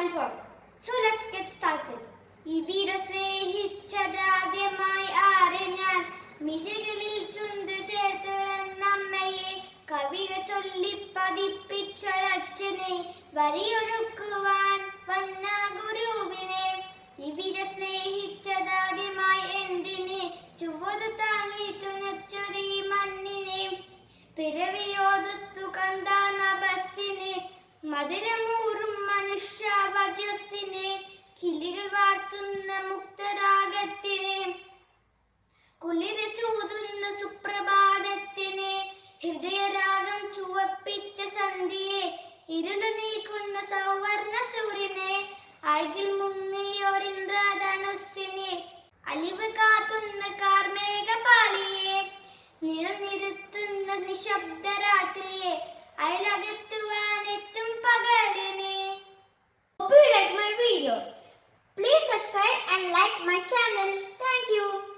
and Paul. So let's get started. ഈ വീര സ്നേഹിച്ചതാദ്യമായി ആരെ ഞാൻ മിഴികളിൽ ചുണ്ട് ചേർത്തുറന്നമ്മയെ കവിത ചൊല്ലി പതിപ്പിച്ചൊരച്ഛനെ വരിയൊഴുക്കുവാൻ വന്ന ഗുരുവിനെ ഈ വീര സ്നേഹിച്ചതാദ്യമായി എന്തിനെ ചുവതു താങ്ങി തുണച്ചൊരീ മണ്ണിനെ പിറവിയോതുത്തു കന്താന ബസ്സിനെ മധുരമൂറും മനുഷ്യ വജസ്സിനെ കിളികൾ വാർത്തുന്ന മുക്തരാഗത്തിനെ കുളിര ചൂതുന്ന സുപ്രഭാതത്തിനെ ഹൃദയരാഗം ചുവപ്പിച്ച സന്ധ്യയെ ഇരുളു നീക്കുന്ന സൗവർണ സൂര്യനെ അഴകിൽ മുങ്ങിയോരിന്ദ്രധനുസ്സിനെ അലിവ് കാത്തുന്ന കാർമേഘപാളിയെ നിറനിരുത്തുന്ന നിശബ്ദ രാത്രിയെ അയലകത്തുവാനെത്തും പകലിനെ. Hope you like my video. Please subscribe and like my channel. Thank you.